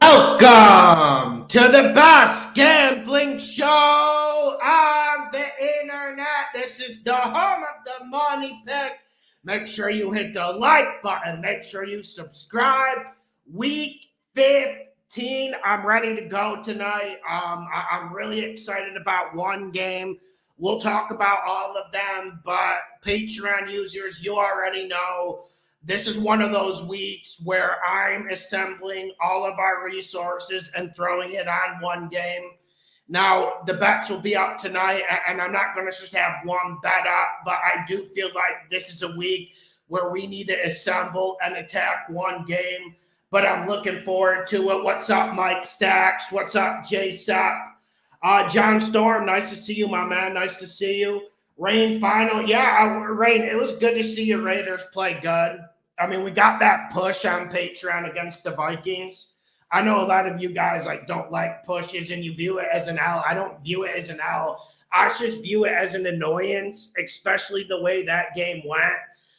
Welcome to the best gambling show on the internet. This is the home of the money pick. Make sure you hit the like button. Make sure you subscribe. Week 15. I'm ready to go tonight. I'm really excited about one game. We'll talk about all of them, but Patreon users, you already know this is one of those weeks where I'm assembling all of our resources and throwing it on one game. Now, the bets will be up tonight, and I'm not going to just have one bet up, but I do feel like this is a week where we need to assemble and attack one game. But I'm looking forward to it. What's up, Mike Stacks? What's up, Jay Sepp? John Storm, nice to see you, my man. Nice to see you. Rain final. Yeah, Rain, it was good to see your Raiders play good. I mean, we got that push on Patreon against the Vikings. I know a lot of you guys don't like pushes and you view it as an L. I don't view it as an L. I just view it as an annoyance, especially the way that game went.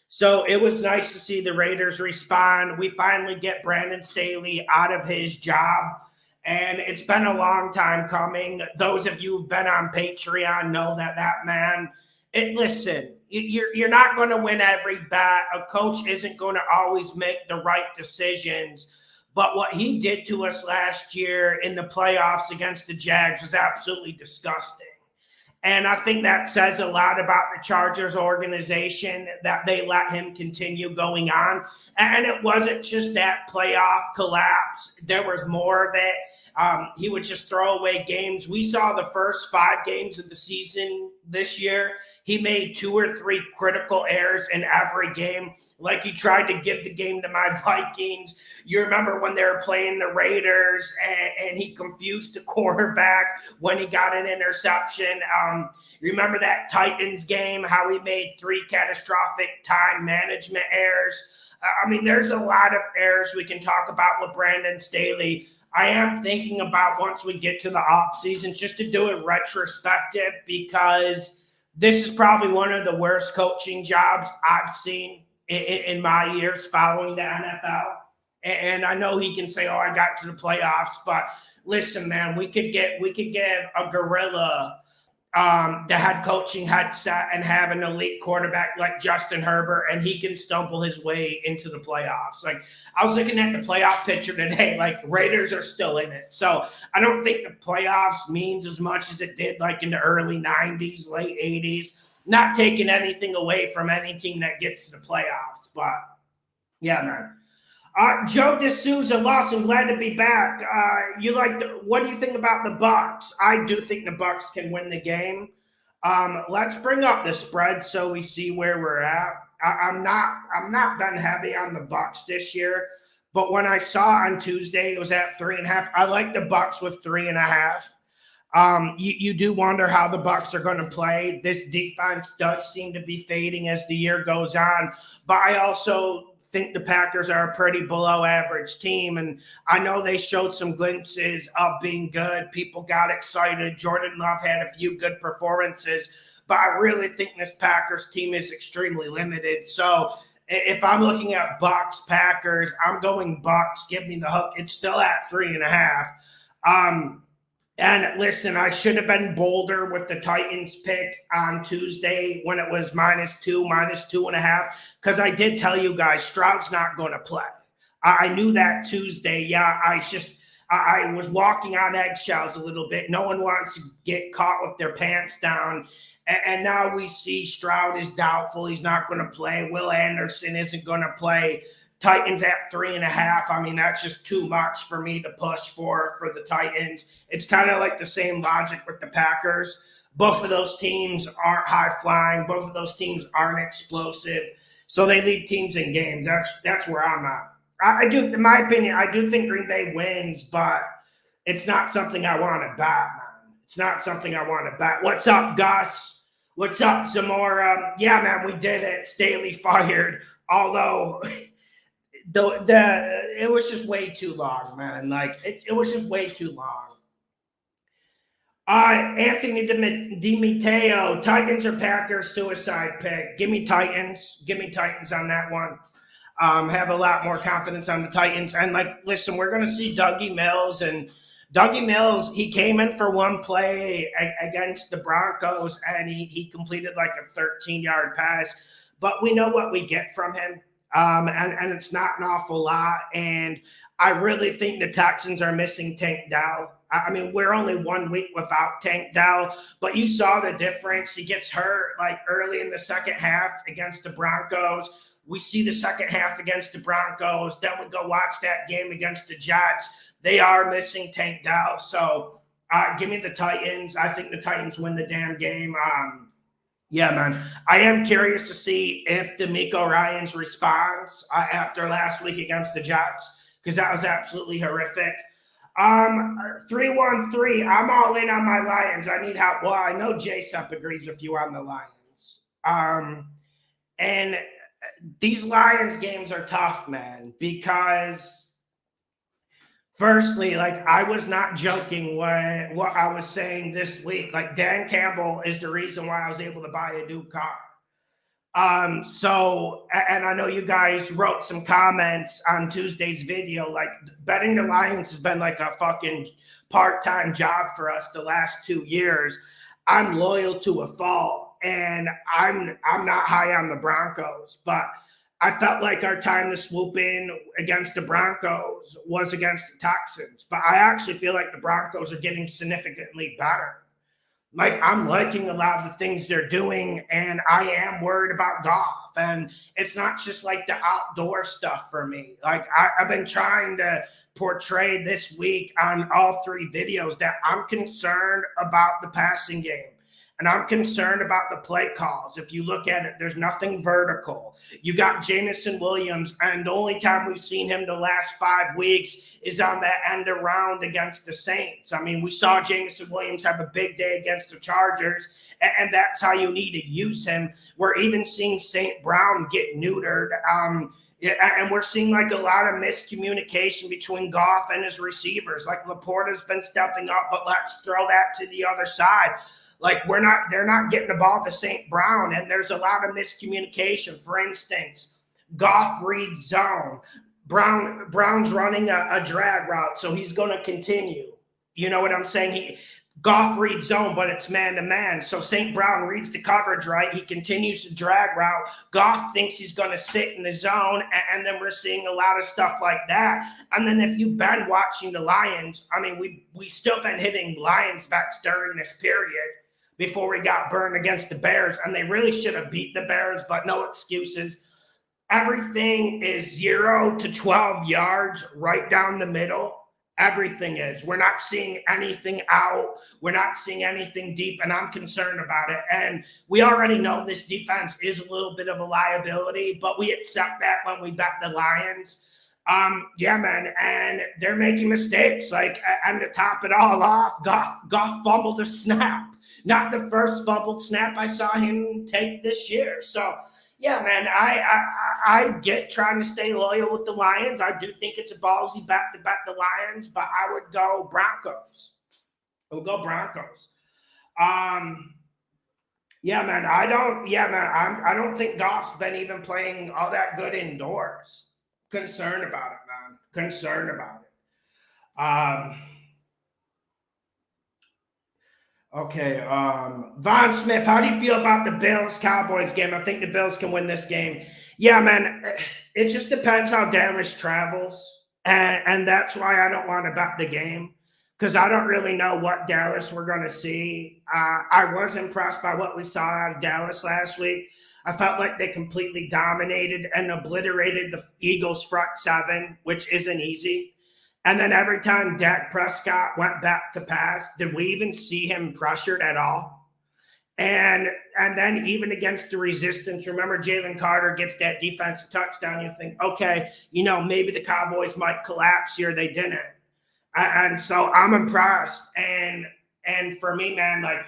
So it was nice to see the Raiders respond. We finally get Brandon Staley out of his job. And it's been a long time coming. Those of you who've been on Patreon know that man, listen, you're not going to win every bet. A coach isn't going to always make the right decisions. But what he did to us last year in the playoffs against the Jags was absolutely disgusting. And I think that says a lot about the Chargers organization that they let him continue going on. And it wasn't just that playoff collapse. There was more of it. He would just throw away games. We saw the first 5 games of the season this year. He made 2 or 3 critical errors in every game, like he tried to give the game to my Vikings. You remember when they were playing the Raiders and he confused the quarterback when he got an interception. Remember that Titans game, how he made 3 catastrophic time management errors. I mean, there's a lot of errors we can talk about with Brandon Staley. I am thinking about once we get to the offseason just to do it retrospective, because this is probably one of the worst coaching jobs I've seen in my years following the NFL. And I know he can say, "Oh, I got to the playoffs," but listen, man, we could give a gorilla the head coaching headset and have an elite quarterback like Justin Herbert, and he can stumble his way into the playoffs. Like, I was looking at the playoff picture today, like Raiders are still in it. So I don't think the playoffs means as much as it did like in the early 90s, late 80s. Not taking anything away from any team that gets to the playoffs, but yeah, man. Joe D'Souza, Lawson, glad to be back. What do you think about the Bucs? I do think the Bucs can win the game. Let's bring up the spread so we see where we're at. I'm not been heavy on the Bucs this year, but when I saw on Tuesday it was at 3.5. I like the Bucs with 3.5. You do wonder how the Bucs are going to play. This defense does seem to be fading as the year goes on, but I also think the Packers are a pretty below average team. And I know they showed some glimpses of being good. People got excited. Jordan Love had a few good performances, but I really think this Packers team is extremely limited. So if I'm looking at Bucs, Packers, I'm going Bucs. Give me the hook. It's still at 3.5. And listen, I should have been bolder with the Titans pick on Tuesday when it was -2, -2.5, because I did tell you guys Stroud's not going to play. I knew that Tuesday. Yeah, I was walking on eggshells a little bit. No one wants to get caught with their pants down. And now we see Stroud is doubtful. He's not going to play. Will Anderson isn't going to play. Titans at 3.5. I mean, that's just too much for me to push for the Titans. It's kind of like the same logic with the Packers. Both of those teams aren't high flying. Both of those teams aren't explosive. So they leave teams in games. That's where I'm at. I do, in my opinion, I do think Green Bay wins, but it's not something I want to bet, man. It's not something I want to bet. What's up, Gus? What's up, Zamora? Yeah, man, we did it. Staley fired. Although it was just way too long, man. Like it was just way too long. Anthony DiMatteo, Titans or Packers suicide pick. Give me Titans. Give me Titans on that one. have a lot more confidence on the Titans. And like, listen, we're going to see Dougie Mills, and Dougie Mills, he came in for one play against the Broncos, and he completed like a 13-yard pass. But we know what we get from him. And it's not an awful lot. And I really think the Texans are missing Tank Dell. I mean, we're only 1 week without Tank Dell, but you saw the difference. He gets hurt like early in the second half against the Broncos. We see the second half against the Broncos. Then we go watch that game against the Jets. They are missing Tank Dell. So give me the Titans. I think the Titans win the damn game. Yeah, man. I am curious to see if DeMeco Ryans responds after last week against the Jets, because that was absolutely horrific. 313. I'm all in on my Lions. I need help. Well, I know J-Sup agrees with you on the Lions. And these Lions games are tough, man, because firstly, like, I was not joking when what I was saying this week. Like, Dan Campbell is the reason why I was able to buy a new car. So, and I know you guys wrote some comments on Tuesday's video, like betting the Lions has been like a fucking part-time job for us the last 2 years. I'm loyal to a fault, and I'm not high on the Broncos, but I felt like our time to swoop in against the Broncos was against the Texans. But I actually feel like the Broncos are getting significantly better. Like, I'm liking a lot of the things they're doing, and I am worried about Goff. And it's not just like the outdoor stuff for me. Like, I've been trying to portray this week on all 3 videos that I'm concerned about the passing game. And I'm concerned about the play calls. If you look at it, there's nothing vertical. You got Jameson Williams, and the only time we've seen him the last 5 weeks is on that end around against the Saints. I mean, we saw Jameson Williams have a big day against the Chargers, and that's how you need to use him. We're even seeing St. Brown get neutered. And we're seeing like a lot of miscommunication between Goff and his receivers. Like, Laporta's been stepping up, but let's throw that to the other side. Like, they're not getting the ball to St. Brown, and there's a lot of miscommunication. For instance, Goff reads zone. Brown's running a drag route, so he's going to continue. You know what I'm saying? Goff reads zone, but it's man-to-man. So St. Brown reads the coverage, right? He continues to drag route. Goff thinks he's going to sit in the zone, and then we're seeing a lot of stuff like that. And then if you've been watching the Lions, I mean, we still been hitting Lions bets during this period before we got burned against the Bears, and they really should have beat the Bears, but no excuses. Everything is 0 to 12 yards right down the middle. Everything is. We're not seeing anything out. We're not seeing anything deep, and I'm concerned about it. And we already know this defense is a little bit of a liability, but we accept that when we bet the Lions. Yeah, man, and they're making mistakes. Like, and to top it all off, Goff fumbled a snap. Not the first fumbled snap I saw him take this year. So, yeah, man, I get trying to stay loyal with the Lions. I do think it's a ballsy bet to bet the Lions, but I would go Broncos. I would go Broncos. Yeah, man, I don't think Goff's been even playing all that good indoors. Concerned about it, man. Concerned about it. Okay, Von Smith, how do you feel about the Bills-Cowboys game? I think the Bills can win this game. Yeah, man, it just depends how Dallas travels, and that's why I don't want to bet the game, because I don't really know what Dallas we're going to see. I was impressed by what we saw out of Dallas last week. I felt like they completely dominated and obliterated the Eagles' front seven, which isn't easy. And then every time Dak Prescott went back to pass, did we even see him pressured at all? And then even against the resistance, remember Jalen Carter gets that defensive touchdown. You think, okay, maybe the Cowboys might collapse here. They didn't. And so I'm impressed. And for me, man, like,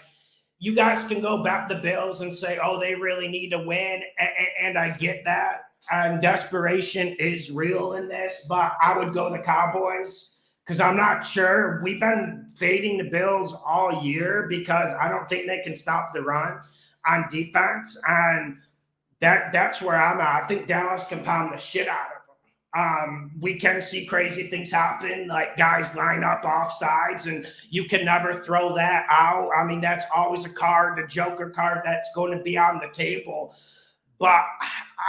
you guys can go back the Bills and say, oh, they really need to win. And I get that. And desperation is real in this, but I would go the Cowboys because I'm not sure. We've been fading the Bills all year because I don't think they can stop the run on defense. And That's where I'm at. I think Dallas can pound the shit out of them. We can see crazy things happen, like guys line up off sides, and you can never throw that out. I mean, that's always a card, the Joker card that's going to be on the table. But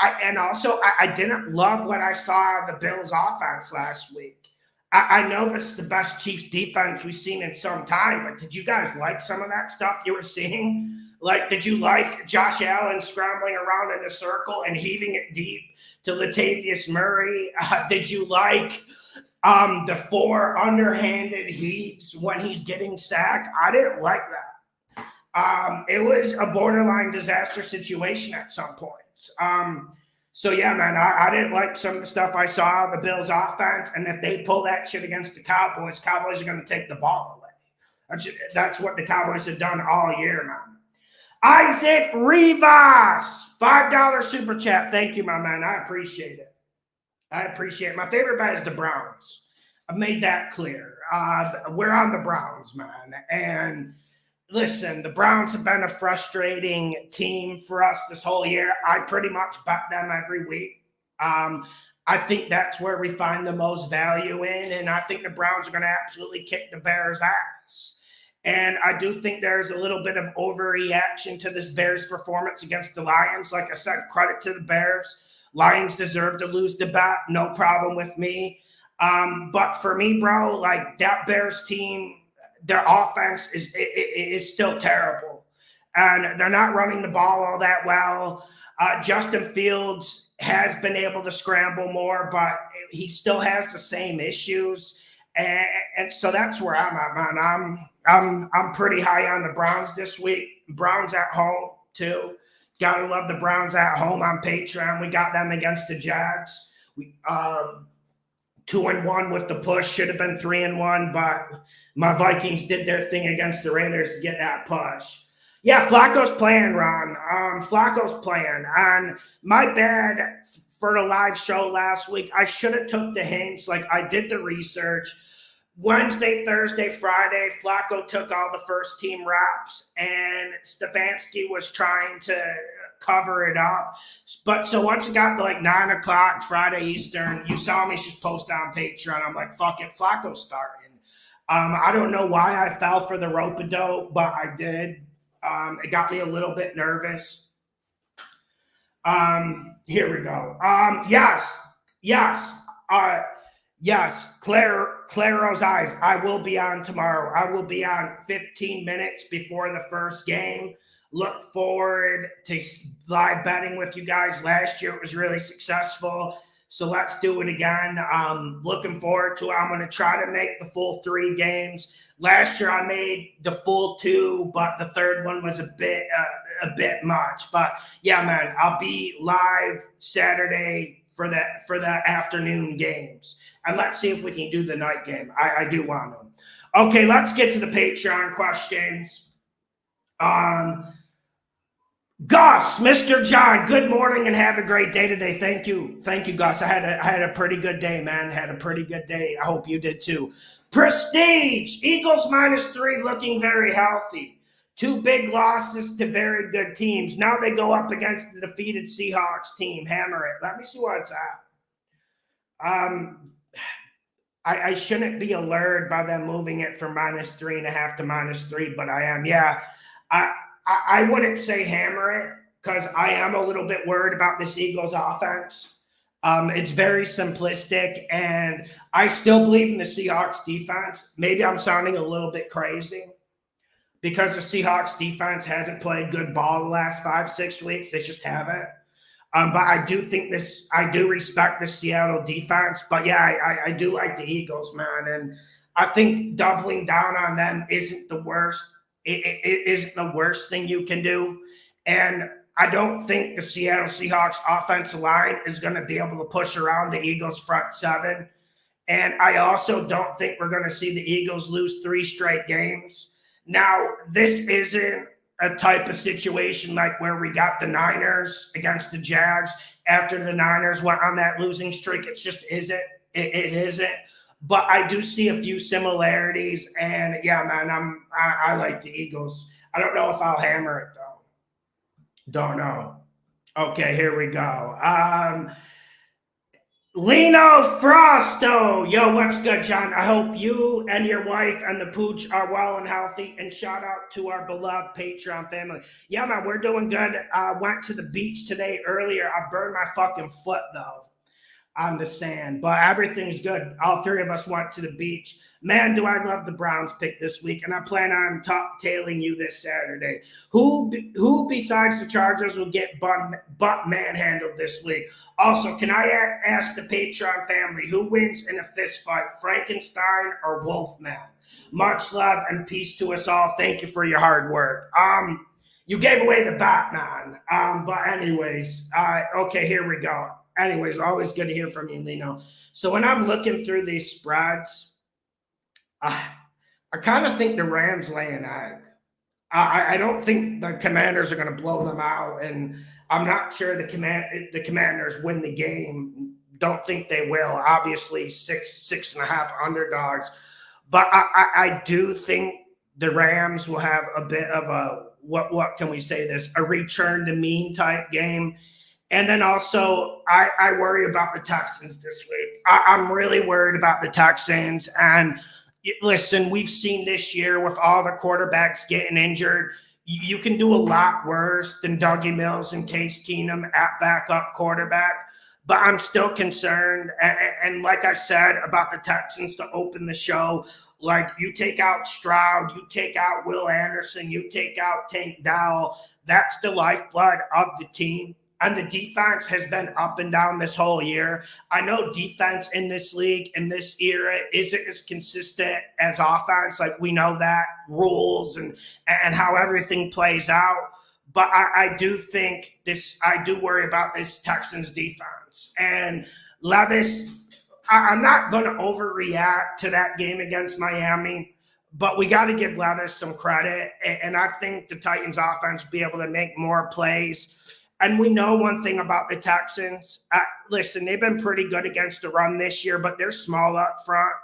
I didn't love what I saw of the Bills offense last week. I know this is the best Chiefs defense we've seen in some time, but did you guys like some of that stuff you were seeing? Like, did you like Josh Allen scrambling around in a circle and heaving it deep to Latavius Murray? Did you like the 4 underhanded heaves when he's getting sacked? I didn't like that. It was a borderline disaster situation at some points. So yeah, man, I didn't like some of the stuff I saw the Bills offense, and if they pull that shit against the Cowboys are going to take the ball away. That's what the Cowboys have done all year, man. Isaac Rivas, $5 super chat. Thank you, my man. I appreciate it. My favorite bet is the Browns. I've made that clear. We're on the Browns, man. And listen, the Browns have been a frustrating team for us this whole year. I pretty much bet them every week. I think that's where we find the most value in, and I think the Browns are going to absolutely kick the Bears' ass. And I do think there's a little bit of overreaction to this Bears performance against the Lions. Like I said, credit to the Bears. Lions deserve to lose the bet. No problem with me. But for me, bro, like that Bears team, their offense is still terrible. And they're not running the ball all that well. Justin Fields has been able to scramble more, but he still has the same issues. And so that's where I'm at, man. I'm pretty high on the Browns this week. Browns at home too. Gotta love the Browns at home on Patreon. We got them against the Jags. We 2-1 with the push. Should have been 3-1, but my Vikings did their thing against the Raiders to get that push. Yeah, Flacco's playing, Ron. Flacco's playing. And my bad for the live show last week. I should have took the hints. Like, I did the research. Wednesday, Thursday, Friday, Flacco took all the first team reps, and Stefanski was trying to cover it up. But so once it got to like 9 o'clock Friday Eastern, you saw me just post on Patreon. I'm like, fuck it, Flacco's starting. I don't know why I fell for the rope-a-dope, but I did. It got me a little bit nervous. Here we go. Yes, Claire's eyes. I will be on tomorrow. I will be on 15 minutes before the first game. Look forward to live betting with you guys. Last year it was really successful, so let's do it again. Looking forward to it. I'm going to try to make the full 3 games. Last year I made the full 2, but the third one was a bit much. But yeah, man, I'll be live Saturday for the afternoon games. And let's see if we can do the night game. I do want them. Okay, let's get to the Patreon questions. Gus, Mr. John, good morning and have a great day today. Thank you, Gus. I had a pretty good day, man. Had a pretty good day. I hope you did too. Prestige, Eagles -3, looking very healthy. 2 big losses to very good teams. Now they go up against the defeated Seahawks team. Hammer it. Let me see what it's at. I shouldn't be allured by them moving it from -3.5 to -3, but I am. Yeah, I wouldn't say hammer it because I am a little bit worried about this Eagles offense. It's very simplistic, and I still believe in the Seahawks defense. Maybe I'm sounding a little bit crazy because the Seahawks defense hasn't played good ball the last 5-6 weeks. They just haven't. But I do respect the Seattle defense. But yeah, I do like the Eagles, man. And I think doubling down on them isn't the worst. It isn't the worst thing you can do. And I don't think the Seattle Seahawks offensive line is going to be able to push around the Eagles front 7. And I also don't think we're going to see the Eagles lose 3 straight games. Now, this isn't a type of situation like where we got the Niners against the Jags after the Niners went on that losing streak. It just isn't. It isn't. But I do see a few similarities, and yeah, man, I like the Eagles. I don't know if I'll hammer it though. Don't know. Okay, here we go. Lino Frosto. Yo, what's good, John? I hope you and your wife and the pooch are well and healthy. And shout out to our beloved Patreon family. Yeah, man, we're doing good. Went to the beach today earlier. I burned my fucking foot, though, on the sand, but everything's good. All three of us went to the beach. Man, do I love the Browns pick this week, and I plan on top tailing you this Saturday. Who besides the Chargers will get butt manhandled this week? Also, can I ask the Patreon family who wins in a fist fight, Frankenstein or Wolfman? Much love and peace to us all. Thank you for your hard work. You gave away the Batman. But anyways, okay, here we go. Anyways, always good to hear from you, Lino. So when I'm looking through these spreads, I kind of think the Rams lay an egg. I don't think the Commanders are going to blow them out, and I'm not sure the Commanders win the game. Don't think they will. Obviously, 6.5 underdogs, but I do think the Rams will have a bit of a what can we say this, a return to mean type game. And then also, I worry about the Texans this week. I'm really worried about the Texans. And listen, we've seen this year with all the quarterbacks getting injured, you can do a lot worse than Dougie Mills and Case Keenum at backup quarterback. But I'm still concerned. And like I said about the Texans to open the show, like you take out Stroud, you take out Will Anderson, you take out Tank Dowell. That's the lifeblood of the team. And the defense has been up and down this whole year. I know defense in this league, in this era, isn't as consistent as offense. Like we know that rules and how everything plays out. But I do think I do worry about this Texans defense. And Levis, I'm not going to overreact to that game against Miami, but we got to give Levis some credit. And I think the Titans offense will be able to make more plays. And we know one thing about the Texans. Listen, they've been pretty good against the run this year, but they're small up front.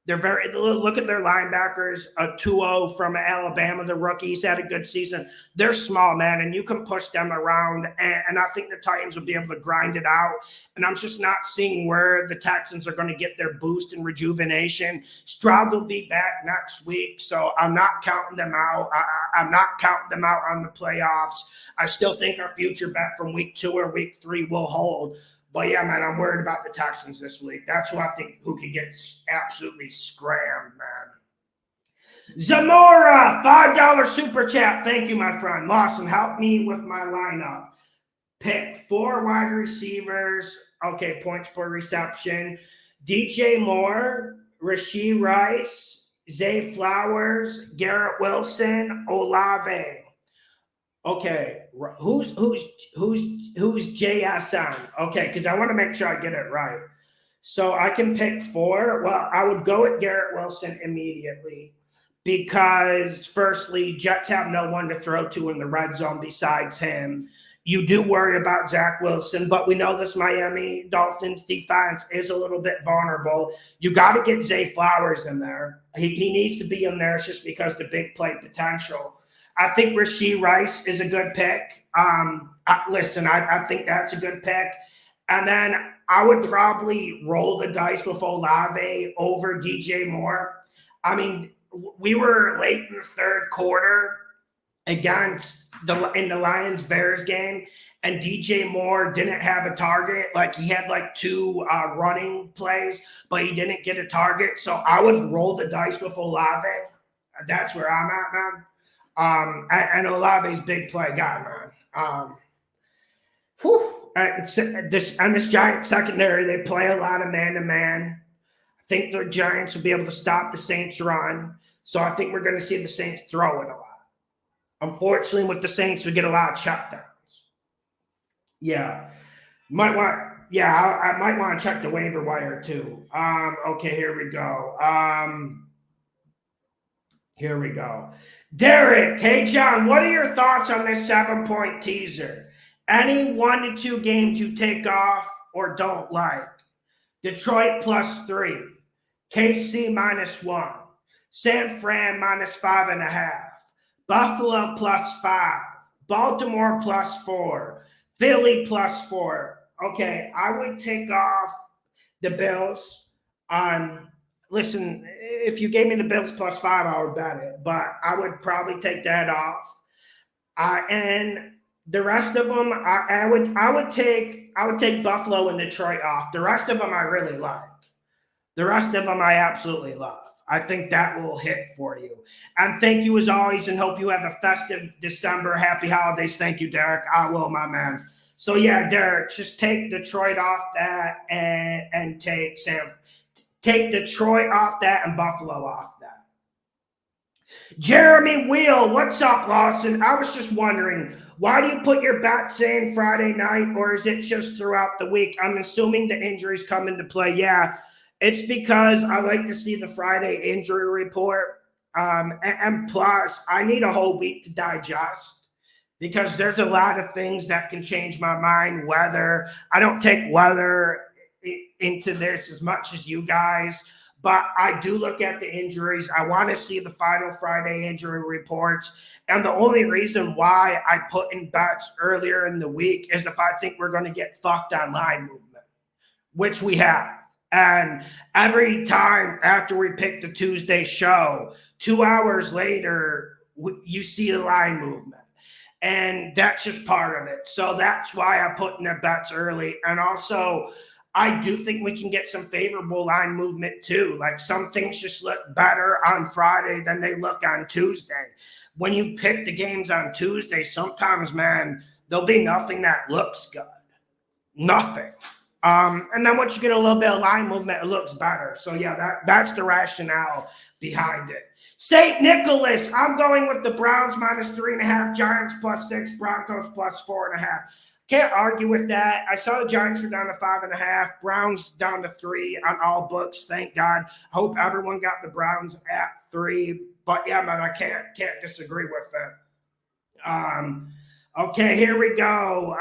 They're look at their linebackers. A 2-0 from Alabama, the rookies had a good season. They're small, man, and you can push them around. And I think the Titans will be able to grind it out. And I'm just not seeing where the Texans are going to get their boost and rejuvenation. Stroud will be back next week, so I'm not counting them out. I'm not counting them out on the playoffs. I still think our future bet from week 2 or week 3 will hold. But yeah, man, I'm worried about the Texans this week. That's who I think who could get absolutely scrammed, man. Zamora, $5 super chat. Thank you, my friend. Lawson, help me with my lineup. Pick 4 wide receivers. Okay, points per reception. DJ Moore, Rashee Rice, Zay Flowers, Garrett Wilson, Olave. Okay, who's JSN? Okay, because I want to make sure I get it right. So I can pick 4. Well, I would go at Garrett Wilson immediately because, firstly, Jets have no one to throw to in the red zone besides him. You do worry about Zach Wilson, but we know this Miami Dolphins defense is a little bit vulnerable. You got to get Zay Flowers in there. He needs to be in there. It's just because the big play potential. I think Rashee Rice is a good pick. I think that's a good pick. And then I would probably roll the dice with Olave over DJ Moore. I mean, we were late in the third quarter in the Lions-Bears game, and DJ Moore didn't have a target. Like, he had like 2 running plays, but he didn't get a target. So I would roll the dice with Olave. That's where I'm at, man. And Olave's big play guy, man. This Giant secondary, they play a lot of man-to-man. I think the Giants will be able to stop the Saints' run. So I think we're going to see the Saints throw it a lot. Unfortunately, with the Saints, we get a lot of checkdowns. Yeah. I might want to check the waiver wire too. Okay, here we go. Here we go. Derek, hey, John, what are your thoughts on this 7-point teaser? Any 1 to 2 games you take off or don't like? Detroit +3, KC -1, San Fran -5.5, Buffalo +5, Baltimore +4, Philly +4. Okay, I would take off the Bills on. Listen, if you gave me the Bills +5, I would bet it, but I would probably take that off. And the rest of them, I would take Buffalo and Detroit off. The rest of them, I really like. The rest of them, I absolutely love. I think that will hit for you. And thank you as always, and hope you have a festive December. Happy holidays. Thank you, Derek. I will, my man. So yeah, Derek, just take Detroit off that and take Detroit off that and Buffalo off that. Jeremy Wheel, what's up, Lawson? I was just wondering, why do you put your bets in Friday night, or is it just throughout the week? I'm assuming the injuries come into play. Yeah, it's because I like to see the Friday injury report. And plus, I need a whole week to digest because there's a lot of things that can change my mind. Weather, I don't take weather into this as much as you guys, but I do look at the injuries. I want to see the final Friday injury reports. And the only reason why I put in bets earlier in the week is if I think we're going to get fucked on line movement, which we have. And every time after we pick the Tuesday show, 2 hours later, you see the line movement. And that's just part of it. So that's why I put in the bets early. And also, I do think we can get some favorable line movement too. Like some things just look better on Friday than they look on Tuesday. When you pick the games on Tuesday, sometimes, man, there'll be nothing that looks good. Nothing. And then once you get a little bit of line movement, it looks better. So yeah, that's the rationale behind it. St. Nicholas, I'm going with the Browns -3.5, Giants +6, Broncos +4.5. Can't argue with that. I saw the Giants were down to 5.5, Browns down to 3 on all books. Thank God. I hope everyone got the Browns at 3. But yeah, man, I can't disagree with it. Okay, here we go.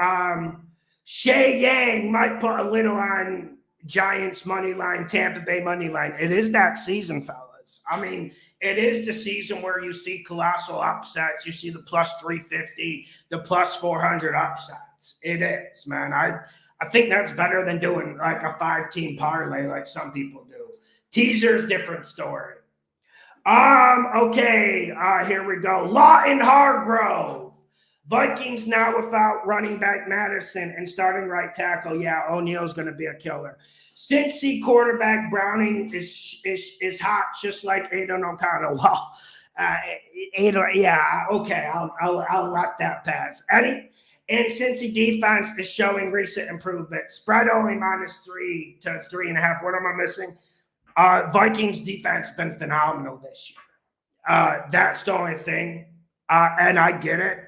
Shay Yang might put a little on Giants money line, Tampa Bay money line. It is that season, fellas. I mean, it is the season where you see colossal upsets. You see the +350, the +400 upsets. It is, man. I think that's better than doing like a 5-team parlay like some people do. Teasers, different story. Okay, here we go. Lawton Hargrove. Vikings now without running back Madison and starting right tackle. Yeah, O'Neill's going to be a killer. Cincy quarterback Browning is hot, just like Aidan O'Connell. Well, yeah, okay, I'll let that pass. And Cincy defense is showing recent improvement. Spread only -3 to 3.5. What am I missing? Vikings defense been phenomenal this year. That's the only thing, and I get it.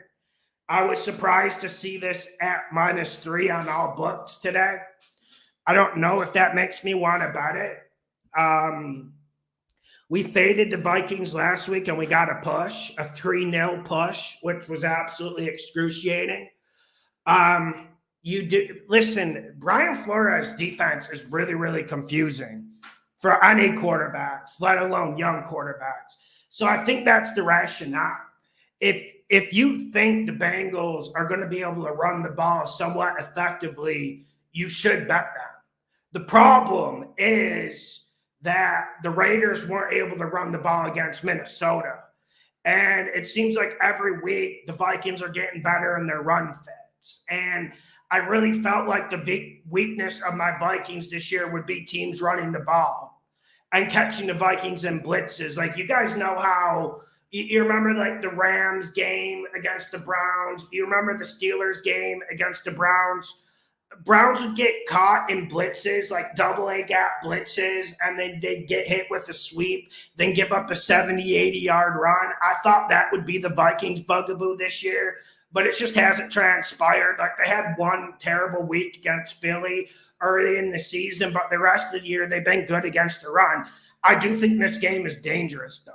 I was surprised to see this at -3 on all books today. I don't know if that makes me want to bet it. We faded the Vikings last week and we got a push, a 3-0 push, which was absolutely excruciating. Listen, Brian Flores' defense is really, really confusing for any quarterbacks, let alone young quarterbacks. So I think that's the rationale. If you think the Bengals are going to be able to run the ball somewhat effectively, you should bet them. The problem is that the Raiders weren't able to run the ball against Minnesota. And it seems like every week the Vikings are getting better in their run fits. And I really felt like the weakness of my Vikings this year would be teams running the ball and catching the Vikings in blitzes. Like, you guys know how you remember like the Rams game against the Browns. You remember the Steelers game against the Browns. Browns would get caught in blitzes, like AA gap blitzes, and then they'd get hit with a sweep, then give up a 70, 80-yard run. I thought that would be the Vikings' bugaboo this year, but it just hasn't transpired. Like, they had one terrible week against Philly early in the season, but the rest of the year they've been good against the run. I do think this game is dangerous, though.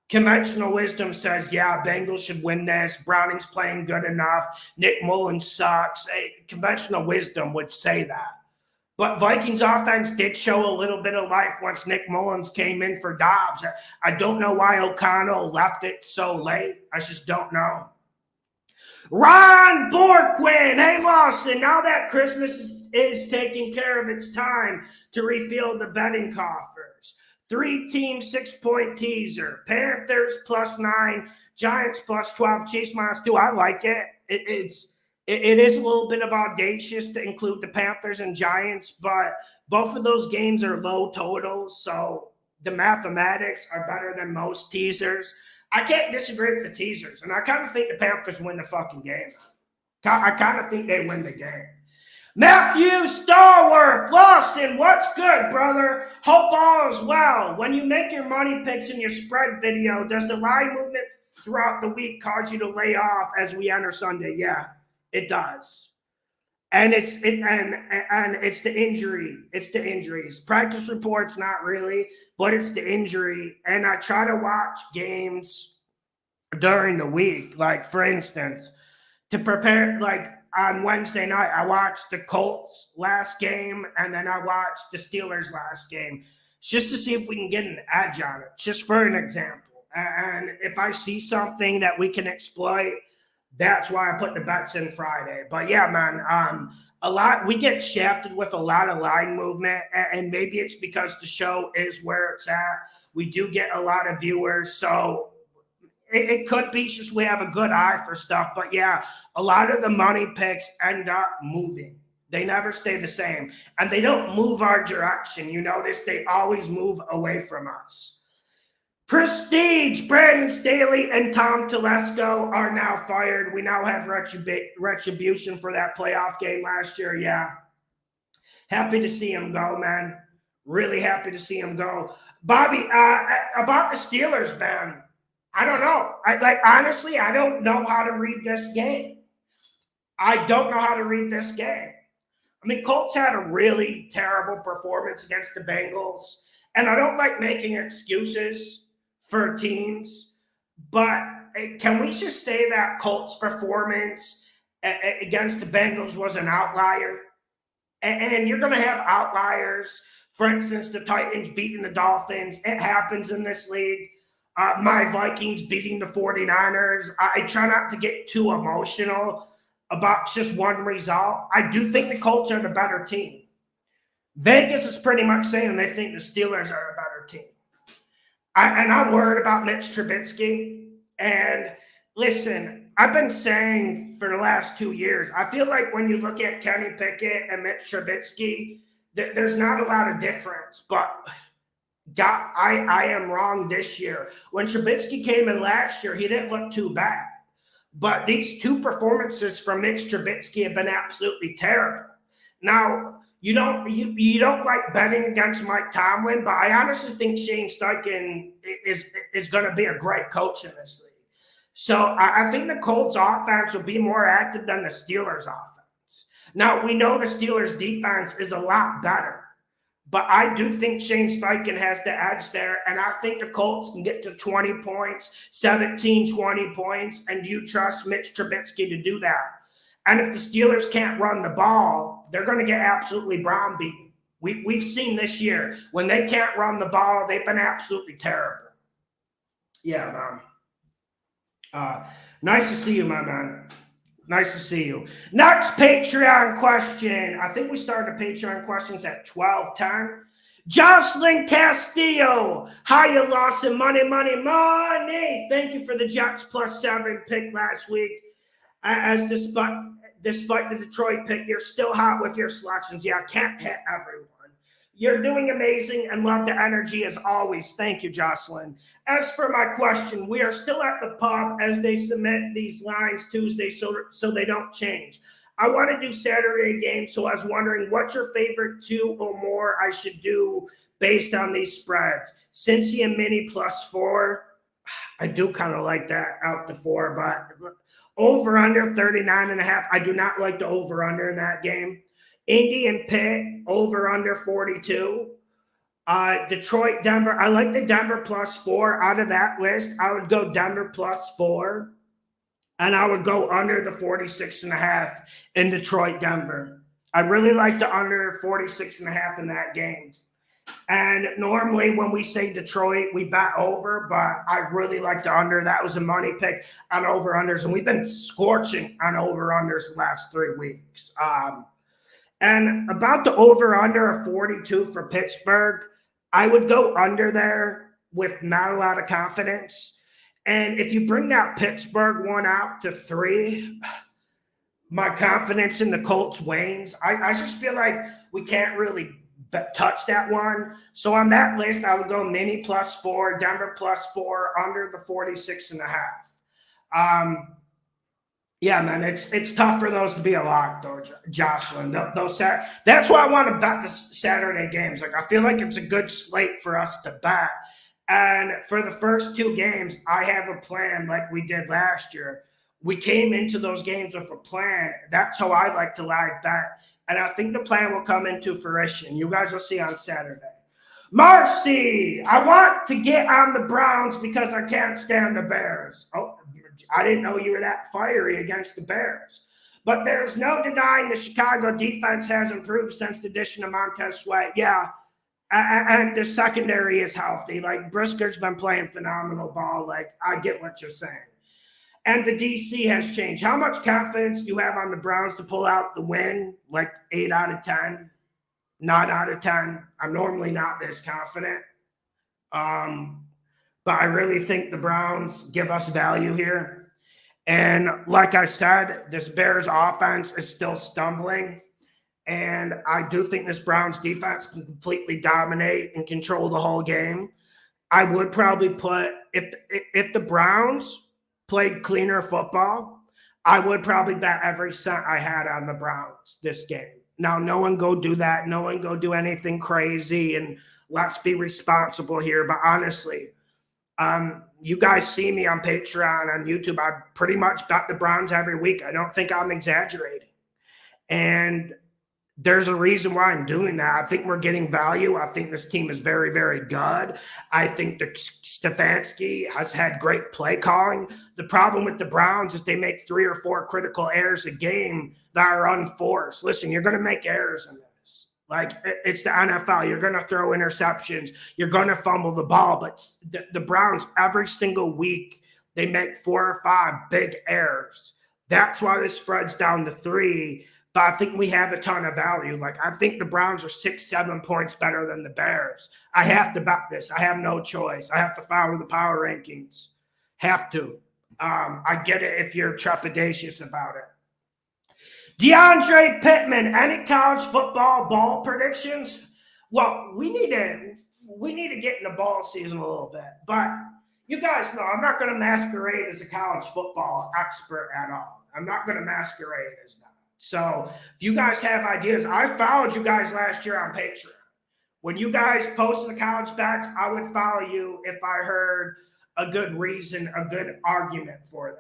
Conventional wisdom says, yeah, Bengals should win this. Browning's playing good enough. Nick Mullins sucks. Conventional wisdom would say that. But Vikings offense did show a little bit of life once Nick Mullins came in for Dobbs. I don't know why O'Connell left it so late. I just don't know. Ron Borquin. Hey, Lawson, now that Christmas is taking care of its time to refill the betting coffers. 3-team 6-point teaser. Panthers +9, Giants +12, Chiefs -2. I like it. It is a little bit of audacious to include the Panthers and Giants, but both of those games are low totals, so the mathematics are better than most teasers. I can't disagree with the teasers, and I kind of think the Panthers win the fucking game. I kind of think they win the game. Matthew Starworth, Lawson, what's good, brother? Hope all is well. When you make your money picks in your spread video, does the line movement throughout the week cause you to lay off as we enter Sunday? Yeah, it does. And it's the injury. It's the injuries. Practice reports, not really, but it's the injury. And I try to watch games during the week. Like, for instance, to prepare, like on Wednesday night, I watched the Colts last game, and then I watched the Steelers last game. It's just to see if we can get an edge on it, just for an example. And if I see something that we can exploit, that's why I put the bets in Friday. But yeah, man, we get shafted with a lot of line movement, and maybe it's because the show is where it's at. We do get a lot of viewers, so it could be just we have a good eye for stuff. But yeah, a lot of the money picks end up moving. They never stay the same, and they don't move our direction. You notice they always move away from us. Prestige, Brandon Staley and Tom Telesco are now fired. We now have retribution for that playoff game last year. Yeah. Happy to see him go, man. Really happy to see him go. Bobby, about the Steelers, man, I don't know. Honestly, I don't know how to read this game. I don't know how to read this game. I mean, Colts had a really terrible performance against the Bengals, and I don't like making excuses for teams, but can we just say that Colts performance against the Bengals was an outlier? And you're going to have outliers. For instance, the Titans beating the Dolphins. It happens in this league. My Vikings beating the 49ers. I try not to get too emotional about just one result. I do think the Colts are the better team. Vegas is pretty much saying they think the Steelers are a better team. I'm worried about Mitch Trubisky. And listen, I've been saying for the last 2 years, I feel like when you look at Kenny Pickett and Mitch Trubisky, there's not a lot of difference. But I am wrong this year. When Trubisky came in last year, he didn't look too bad. But these two performances from Mitch Trubisky have been absolutely terrible. Now, you don't like betting against Mike Tomlin, but I honestly think Shane Steichen is going to be a great coach in this league. So I think the Colts offense will be more active than the Steelers offense. Now, we know the Steelers defense is a lot better, but I do think Shane Steichen has the edge there, and I think the Colts can get to 20 points, 17, 20 points, and you trust Mitch Trubisky to do that. And if the Steelers can't run the ball, they're going to get absolutely brown beaten. We've seen this year, when they can't run the ball, they've been absolutely terrible. Yeah, man. Nice to see you, my man. Nice to see you. Next Patreon question. I think we started Patreon questions at 12:10. Jocelyn Castillo. Hiya, Lawson. Money, money, money. Thank you for the Jets +7 pick last week. As despite the Detroit pick, you're still hot with your selections. Yeah, I can't hit everyone. You're doing amazing and love the energy as always. Thank you, Jocelyn. As for my question, we are still at the pub as they submit these lines Tuesday so they don't change. I want to do Saturday games, so I was wondering what's your favorite 2 or more I should do based on these spreads. Cincy and Mini +4. I do kind of like that out to 4, but over under 39.5. I do not like the over under in that game. Indy and Pitt over under 42. Detroit, Denver. I like the Denver +4 out of that list. I would go Denver +4, and I would go under the 46.5 in Detroit, Denver. I really like the under 46.5 in that game. And normally when we say Detroit, we bet over, but I really like the under. That was a money pick on over-unders, and we've been scorching on over-unders the last 3 weeks. And about the over-under of 42 for Pittsburgh, I would go under there with not a lot of confidence. And if you bring that Pittsburgh one out to 3, my confidence in the Colts wanes. I just feel like we can't really touch that one. So on that list, I would go mini +4, Denver +4, under the 46.5. Yeah, man, it's tough for those to be a lock, though, Jocelyn. That's why I want to bet the Saturday games. Like, I feel like it's a good slate for us to bet. And for the first 2 games, I have a plan like we did last year. We came into those games with a plan. That's how I like to live bet. And I think the plan will come into fruition. You guys will see on Saturday. Marcy, I want to get on the Browns because I can't stand the Bears. Oh, I didn't know you were that fiery against the Bears. But there's no denying the Chicago defense has improved since the addition of Montez Sweat. Yeah, and the secondary is healthy. Like, Brisker's been playing phenomenal ball. Like, I get what you're saying. And the DC has changed. How much confidence do you have on the Browns to pull out the win? Like 8 out of 10, 9 out of 10. I'm normally not this confident. But I really think the Browns give us value here. And like I said, this Bears offense is still stumbling. And I do think this Browns defense can completely dominate and control the whole game. I would probably put, if the Browns played cleaner football, I would probably bet every cent I had on the Browns this game. Now, no one go do that. No one go do anything crazy, and let's be responsible here. But honestly, you guys see me on Patreon, on YouTube. I pretty much bet the Browns every week. I don't think I'm exaggerating. And there's a reason why I'm doing that. I think we're getting value. I think this team is very, very good. I think that Stefanski has had great play calling. The problem with the Browns is they make 3 or 4 critical errors a game that are unforced. Listen, you're going to make errors in this. Like, it's the NFL. You're going to throw interceptions. You're going to fumble the ball. But the Browns, every single week, they make 4 or 5 big errors. That's why this spreads down to 3. But I think we have a ton of value. Like, I think the Browns are 6-7 points better than the Bears. I have to bet this. I have no choice. I have to follow the power rankings. Have to. I get it if you're trepidatious about it. DeAndre Pittman, any college football ball predictions? Well, we need to get in the ball season a little bit. But you guys know I'm not going to masquerade as a college football expert at all. I'm not going to masquerade as that. So if you guys have ideas, I followed you guys last year on Patreon. When you guys posted the college bets, I would follow you if I heard a good reason, a good argument for them.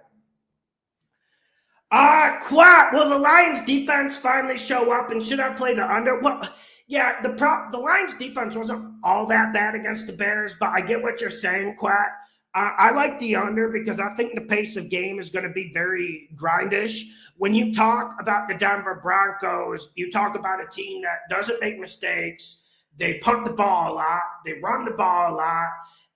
Quack, will the Lions defense finally show up, and should I play the under? Well, yeah, the Lions defense wasn't all that bad against the Bears, but I get what you're saying, Quack. I like the under because I think the pace of game is going to be very grindish. When you talk about the Denver Broncos, you talk about a team that doesn't make mistakes. They punt the ball a lot. They run the ball a lot.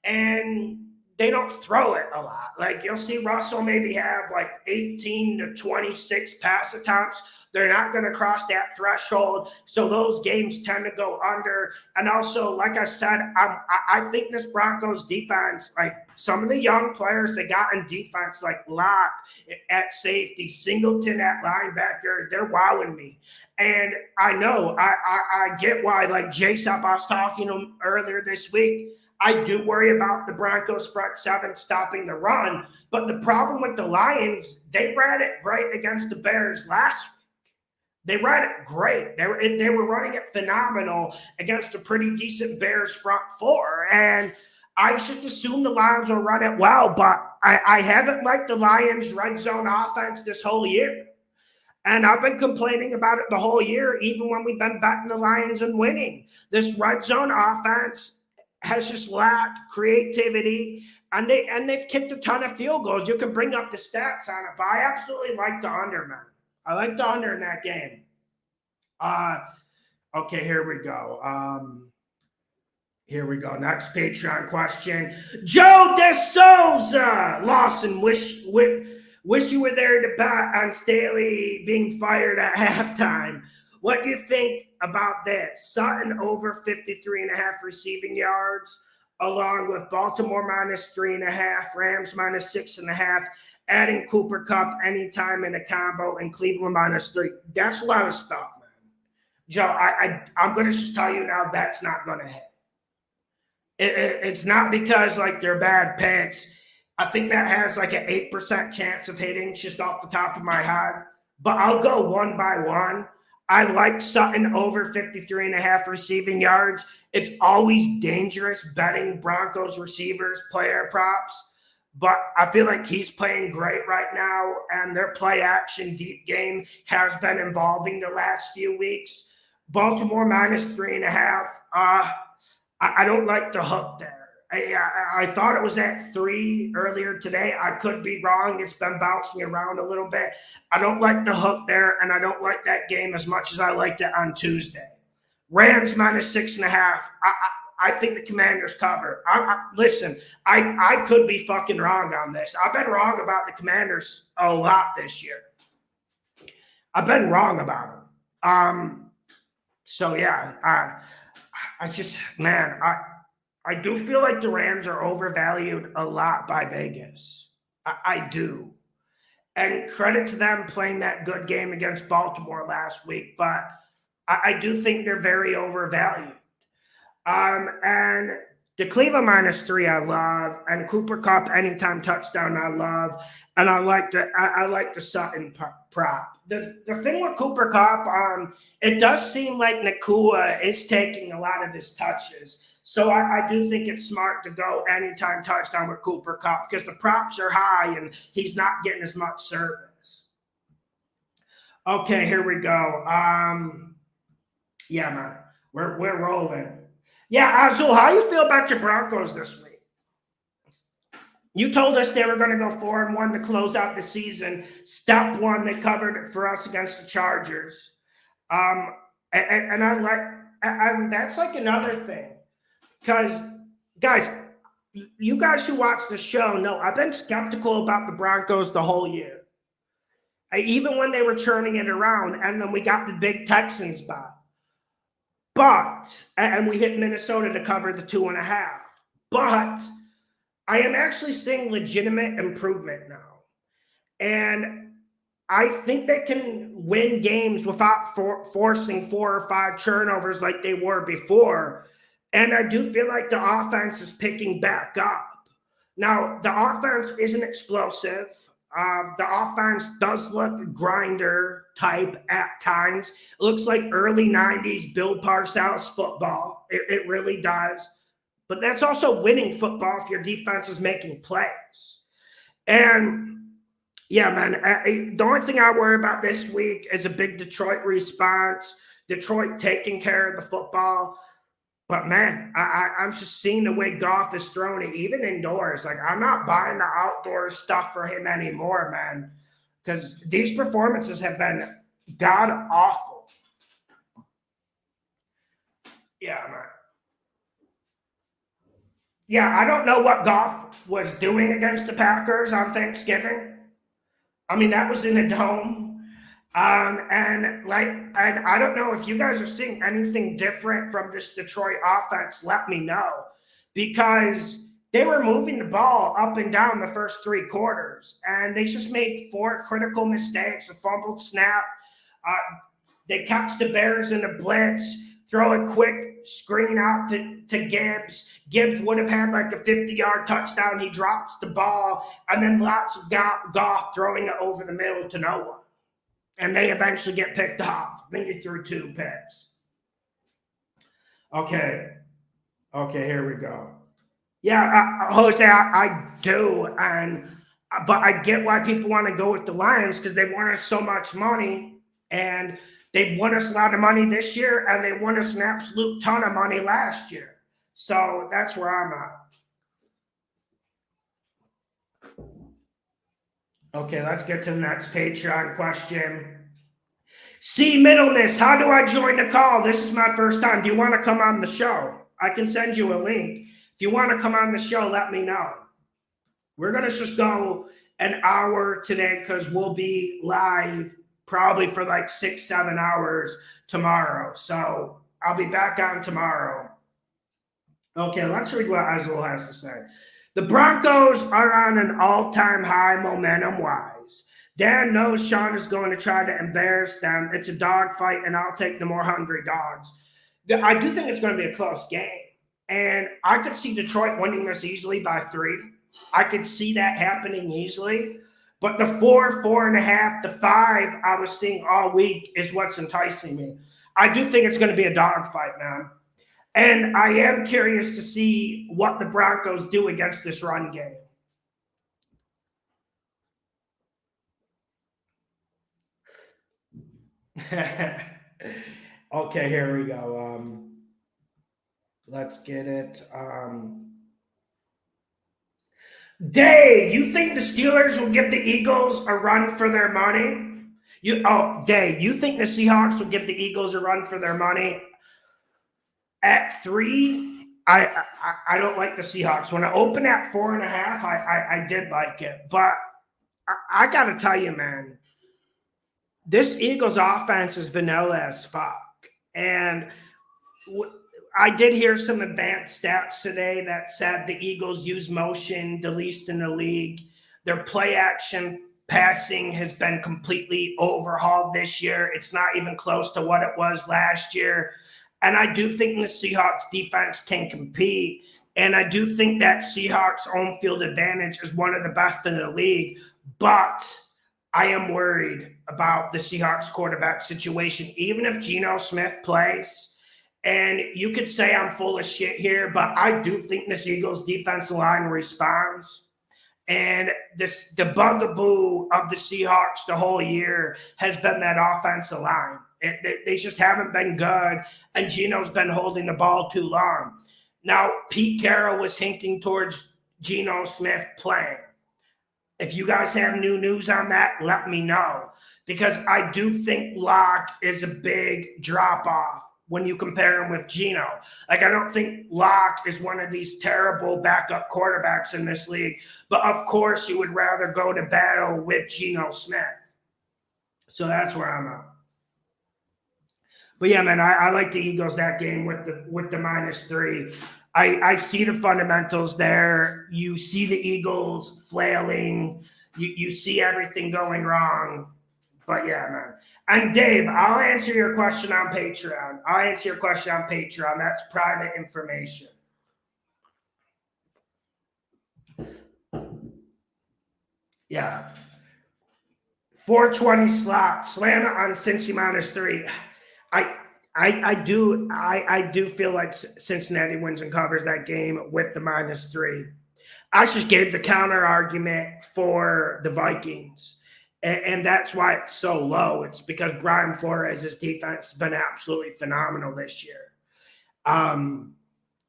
And they don't throw it a lot. Like, you'll see Russell maybe have like 18 to 26 pass attempts. They're not going to cross that threshold. So those games tend to go under. And also, like I said, I think this Broncos defense, like some of the young players they got in defense, like Locke at safety, Singleton at linebacker, they're wowing me. And I know, I get why, like J-Sup, I was talking to him earlier this week. I do worry about the Broncos front 7 stopping the run. But the problem with the Lions, they ran it great against the Bears last week. They ran it great. They were running it phenomenal against a pretty decent Bears front 4. And I just assumed the Lions will run it well. But I haven't liked the Lions' red zone offense this whole year. And I've been complaining about it the whole year, even when we've been betting the Lions and winning. This red zone offense has just lacked creativity, and they've kicked a ton of field goals. You can bring up the stats on it, but I absolutely like the under, man. I like the under in that game. Okay, here we go. Here we go. Next Patreon question. Joe DeSouza. Lawson, wish you were there to bet on Staley being fired at halftime. What do you think about this? Sutton over 53.5 receiving yards, along with Baltimore -3.5, Rams -6.5, adding Cooper Kupp anytime in a combo, and Cleveland -3. That's a lot of stuff, man. Joe, I'm going to just tell you now, that's not going to hit. It's not because like they're bad picks. I think that has like an 8% chance of hitting just off the top of my head. But I'll go one by one. I like Sutton over 53.5 receiving yards. It's always dangerous betting Broncos receivers, player props. But I feel like he's playing great right now, and their play action deep game has been evolving the last few weeks. Baltimore -3.5. I don't like the hook there. I thought it was at 3 earlier today. I could be wrong. It's been bouncing around a little bit. I don't like the hook there, and I don't like that game as much as I liked it on Tuesday. Rams -6.5. I think the Commanders cover. Listen, I could be fucking wrong on this. I've been wrong about the Commanders a lot this year. I've been wrong about them. So, yeah, I just, man, I do feel like the Rams are overvalued a lot by Vegas. I do. And credit to them playing that good game against Baltimore last week, but I do think they're very overvalued. And the Cleveland -3 I love, and Cooper Kupp anytime touchdown I love, and I like the Sutton prop. The thing with Cooper Kupp, it does seem like Nacua is taking a lot of his touches. So I do think it's smart to go anytime touchdown with Cooper Kupp because the props are high and he's not getting as much service. Okay, here we go. Yeah, man, we're rolling. Yeah, Azul, how you feel about your Broncos this week? You told us they were going to go 4-1 to close out the season. Step one, they covered it for us against the Chargers. And I like, and that's like another thing. Because, guys, you guys who watch the show know I've been skeptical about the Broncos the whole year. Even when they were churning it around, and then we got the big Texans bye. And we hit Minnesota to cover the 2.5. But I am actually seeing legitimate improvement now. And I think they can win games without forcing 4 or 5 turnovers like they were before. And I do feel like the offense is picking back up. Now, the offense isn't explosive. The offense does look grinder type at times. It looks like early 90s Bill Parcells football. It really does. But that's also winning football if your defense is making plays. And, yeah, man, the only thing I worry about this week is a big Detroit response. Detroit taking care of the football. But, man, I'm just seeing the way Goff is throwing it, even indoors. Like, I'm not buying the outdoor stuff for him anymore, man, because these performances have been god-awful. Yeah, man. Yeah, I don't know what Goff was doing against the Packers on Thanksgiving. I mean, that was in a dome. And I don't know if you guys are seeing anything different from this Detroit offense. Let me know, because they were moving the ball up and down the first 3 quarters, and they just made 4 critical mistakes: a fumbled snap. They catch the Bears in a blitz, throw a quick screen out to Gibbs. Gibbs would have had like a 50-yard touchdown. He drops the ball, and then lots of Goff throwing it over the middle to no one. And they eventually get picked off. I think he threw 2 picks. Okay, here we go. Yeah, Jose, I do. But I get why people want to go with the Lions, because they won us so much money. And they won us a lot of money this year, and they won us an absolute ton of money last year. So that's where I'm at. Okay, let's get to the next Patreon question. C. Middleness, how do I join the call? This is my first time. Do you want to come on the show? I can send you a link. If you want to come on the show, let me know. We're going to just go an hour today because we'll be live probably for like 6-7 hours tomorrow. So I'll be back on tomorrow. Okay, let's read what Azul has to say. The Broncos are on an all-time high momentum-wise. Dan knows Sean is going to try to embarrass them. It's a dogfight, and I'll take the more hungry dogs. I do think it's going to be a close game. And I could see Detroit winning this easily by 3. I could see that happening easily. But the 4, 4.5, the 5 I was seeing all week is what's enticing me. I do think it's going to be a dogfight, man. And I am curious to see what the Broncos do against this run game. Okay, here we go. Let's get it. Day, you think the Steelers will give the Eagles a run for their money? Day, you think the Seahawks will give the Eagles a run for their money? At 3, I don't like the Seahawks. When I opened at 4.5, I did like it. But I got to tell you, man, this Eagles offense is vanilla as fuck. And I did hear some advanced stats today that said the Eagles use motion the least in the league. Their play action passing has been completely overhauled this year. It's not even close to what it was last year. And I do think the Seahawks defense can compete. And I do think that Seahawks home field advantage is one of the best in the league. But I am worried about the Seahawks quarterback situation. Even if Geno Smith plays, and you could say I'm full of shit here, but I do think this Eagles defensive line responds. And the bugaboo of the Seahawks the whole year has been that offensive line. They just haven't been good, and Geno's been holding the ball too long. Now, Pete Carroll was hinting towards Geno Smith playing. If you guys have new news on that, let me know. Because I do think Locke is a big drop-off when you compare him with Geno. Like, I don't think Locke is one of these terrible backup quarterbacks in this league. But, of course, you would rather go to battle with Geno Smith. So that's where I'm at. But yeah, man, I like the Eagles that game with the -3. I see the fundamentals there. You see the Eagles flailing. You see everything going wrong. But yeah, man. And Dave, I'll answer your question on Patreon. That's private information. Yeah. 420 slot. Slam it on Cincy -3. I do feel like Cincinnati wins and covers that game with the -3. I just gave the counter argument for the Vikings, and that's why it's so low. It's because Brian Flores' defense has been absolutely phenomenal this year.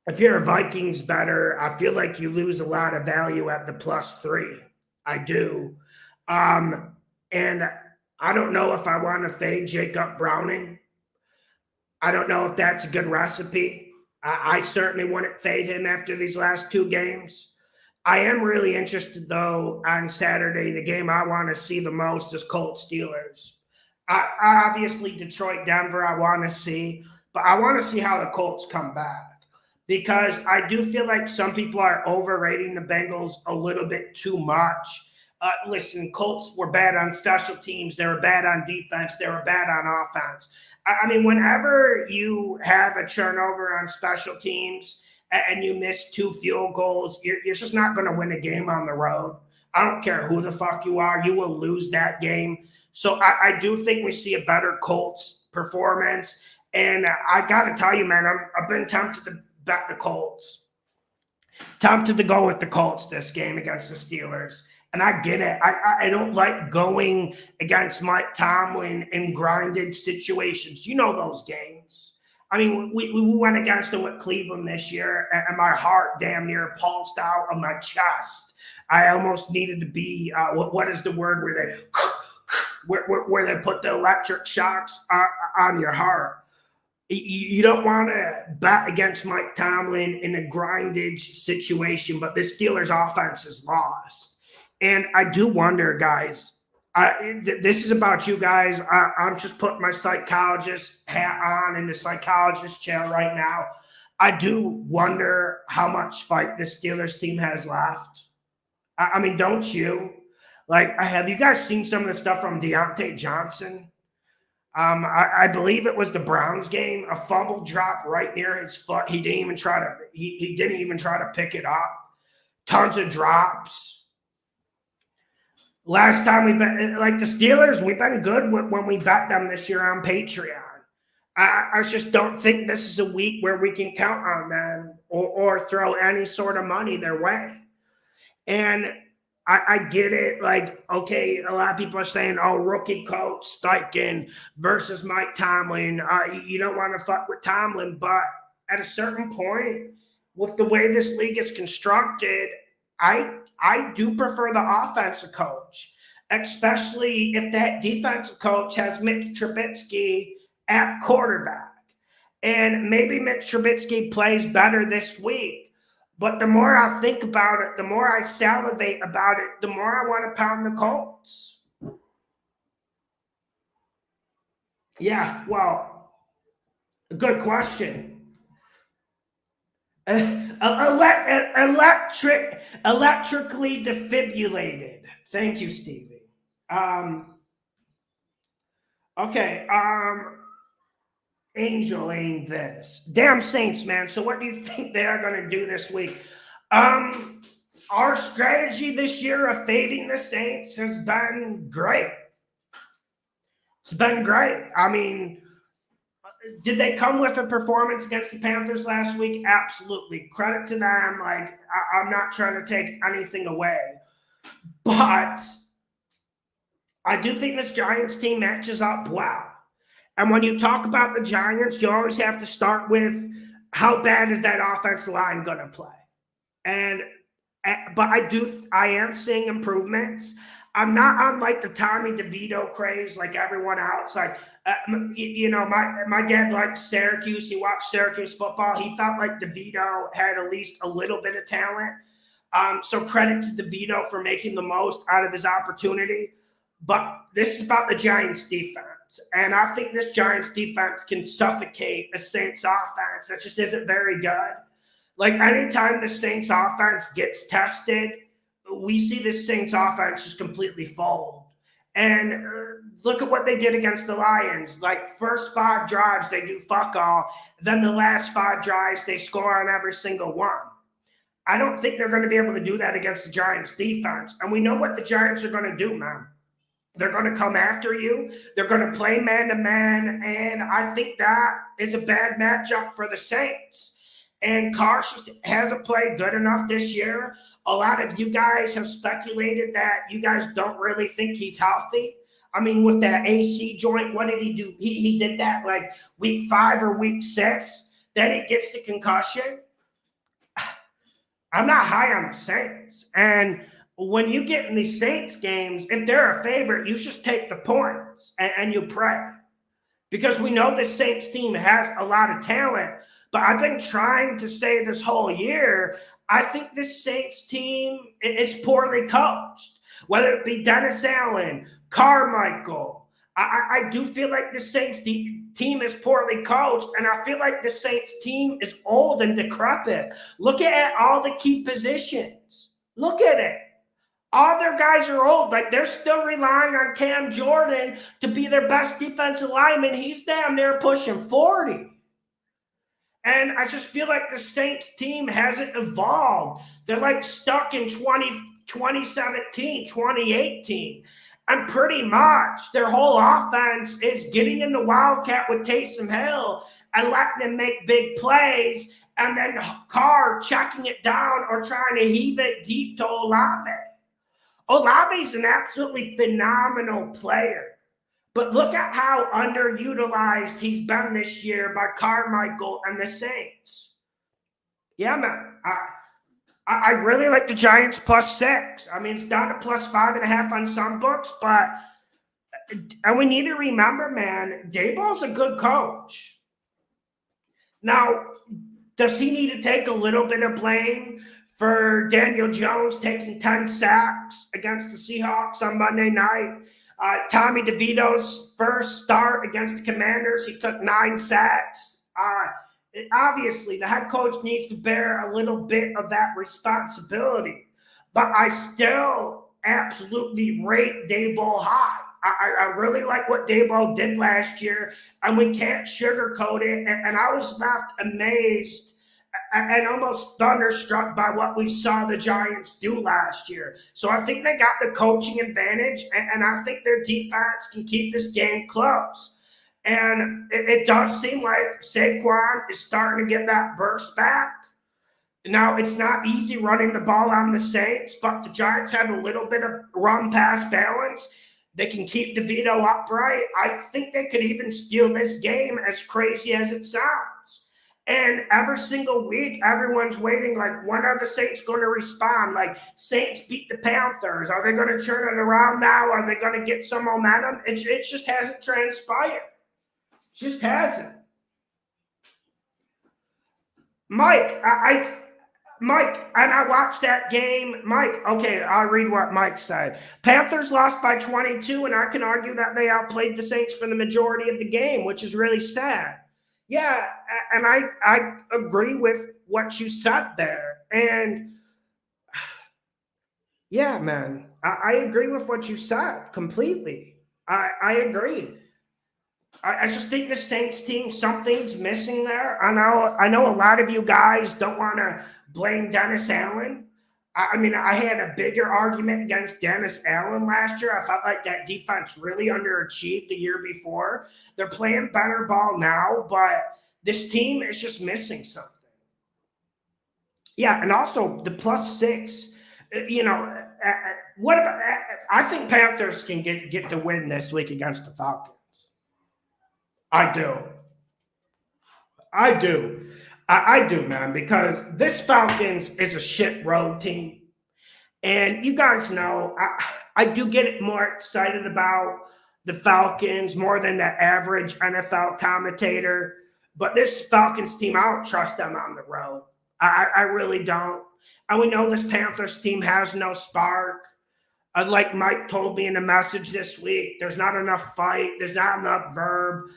If you're a Vikings bettor, I feel like you lose a lot of value at the +3. I do. And I don't know if I want to fade Jacob Browning. I don't know if that's a good recipe. I certainly wouldn't fade him after these last 2 games. I am really interested, though, on Saturday. The game I want to see the most is Colts Steelers. Obviously, Detroit, Denver, I want to see. But I want to see how the Colts come back. Because I do feel like some people are overrating the Bengals a little bit too much. Listen, Colts were bad on special teams. They were bad on defense. They were bad on offense. I mean, whenever you have a turnover on special teams and you miss 2 field goals, you're just not going to win a game on the road. I don't care who the fuck you are. You will lose that game. So I do think we see a better Colts performance. And I got to tell you, man, I've been tempted to bet the Colts. Tempted to go with the Colts this game against the Steelers. And I get it. I don't like going against Mike Tomlin in grinded situations. You know those games. I mean, we went against him with Cleveland this year, and my heart damn near pulsed out of my chest. I almost needed to be, what is the word where they put the electric shocks on your heart? You don't want to bet against Mike Tomlin in a grindage situation, but the Steelers offense is lost. And I do wonder, guys, this is about you guys. I'm just putting my psychologist hat on in the psychologist chair right now. I do wonder how much fight the Steelers team has left. I mean, don't you? Like, have you guys seen some of the stuff from Deontay Johnson? I believe it was the Browns game. A fumble drop right near his foot. He didn't even try to. He didn't even try to pick it up. Tons of drops. Last time we bet, like the Steelers, we've been good when we bet them this year on Patreon. I just don't think this is a week where we can count on them or throw any sort of money their way. And I get it. Like, okay, a lot of people are saying, oh, rookie coach Steichen versus Mike Tomlin. You don't want to fuck with Tomlin. But at a certain point, with the way this league is constructed, I do prefer the offensive coach, especially if that defensive coach has Mitch Trubisky at quarterback. And maybe Mitch Trubisky plays better this week. But the more I think about it, the more I salivate about it, the more I want to pound the Colts. Yeah, well, good question. Electrically defibrillated. Thank you, Stevie. Okay. Angel ain't this. Damn Saints, man. So what do you think they are going to do this week? Our strategy this year of fading the Saints has been great. It's been great. I mean, did they come with a performance against the Panthers last week? Absolutely. Credit to them. Like, I'm not trying to take anything away. But I do think this Giants team matches up well. And when you talk about the Giants, you always have to start with how bad is that offensive line going to play? But I am seeing improvements. I'm not on like the Tommy DeVito craze like everyone else. Like, my dad liked Syracuse. He watched Syracuse football. He felt like DeVito had at least a little bit of talent. So credit to DeVito for making the most out of his opportunity. But this is about the Giants defense. And I think this Giants defense can suffocate a Saints offense that just isn't very good. Like, anytime the Saints offense gets tested, we see this Saints offense just completely fold. And look at what they did against the Lions. Like, first 5 drives, they do fuck all. Then the last 5 drives, they score on every single one. I don't think they're going to be able to do that against the Giants defense. And we know what the Giants are going to do, man. They're going to come after you. They're going to play man-to-man, and I think that is a bad matchup for the Saints. And Carr just hasn't played good enough this year. A lot of you guys have speculated that you guys don't really think he's healthy. I mean, with that AC joint, what did he do? He did that like week 5 or week 6. Then he gets the concussion. I'm not high on the Saints. And when you get in these Saints games, if they're a favorite, you just take the points and you pray. Because we know this Saints team has a lot of talent. But I've been trying to say this whole year, I think this Saints team is poorly coached. Whether it be Dennis Allen, Carmichael. I do feel like the Saints team is poorly coached, and I feel like the Saints team is old and decrepit. Look at all the key positions. Look at it. All their guys are old. Like, they're still relying on Cam Jordan to be their best defensive lineman. He's damn near pushing 40. And I just feel like the Saints team hasn't evolved. They're like stuck in 2017, 2018. And pretty much their whole offense is getting in the Wildcat with Taysom Hill and letting them make big plays, and then Carr checking it down or trying to heave it deep to Olave. Olave's an absolutely phenomenal player. But look at how underutilized he's been this year by Carmichael and the Saints. Yeah, man. I really like the Giants +6. I mean, it's down to +5.5 on some books, and we need to remember, man, Daboll's a good coach. Now, does he need to take a little bit of blame for Daniel Jones taking 10 sacks against the Seahawks on Monday night? Tommy DeVito's first start against the Commanders, he took 9 sacks. Obviously, the head coach needs to bear a little bit of that responsibility. But I still absolutely rate Daboll high. I really like what Daboll did last year, and we can't sugarcoat it. And I was left amazed and almost thunderstruck by what we saw the Giants do last year. So I think they got the coaching advantage, and I think their defense can keep this game close. And it does seem like Saquon is starting to get that burst back. Now, it's not easy running the ball on the Saints, but the Giants have a little bit of run-pass balance. They can keep DeVito upright. I think they could even steal this game, as crazy as it sounds. And every single week, everyone's waiting, like, when are the Saints going to respond? Like, Saints beat the Panthers. Are they going to turn it around now? Are they going to get some momentum? It just hasn't transpired. It just hasn't. Mike, Mike, and I watched that game. Mike, okay, I'll read what Mike said. Panthers lost by 22, and I can argue that they outplayed the Saints for the majority of the game, which is really sad. Yeah, and I agree with what you said there. And yeah, man, I agree with what you said completely. I agree. I just think the Saints team, something's missing there. I know a lot of you guys don't want to blame Dennis Allen. I mean, I had a bigger argument against Dennis Allen last year. I felt like that defense really underachieved the year before. They're playing better ball now, but this team is just missing something. Yeah, and also the +6. What about? I think Panthers can get the win this week against the Falcons. I do. I do, man, because this Falcons is a shit road team. And you guys know, I do get more excited about the Falcons more than the average NFL commentator. But this Falcons team, I don't trust them on the road. I really don't. And we know this Panthers team has no spark. Like Mike told me in a message this week, there's not enough fight. There's not enough verb.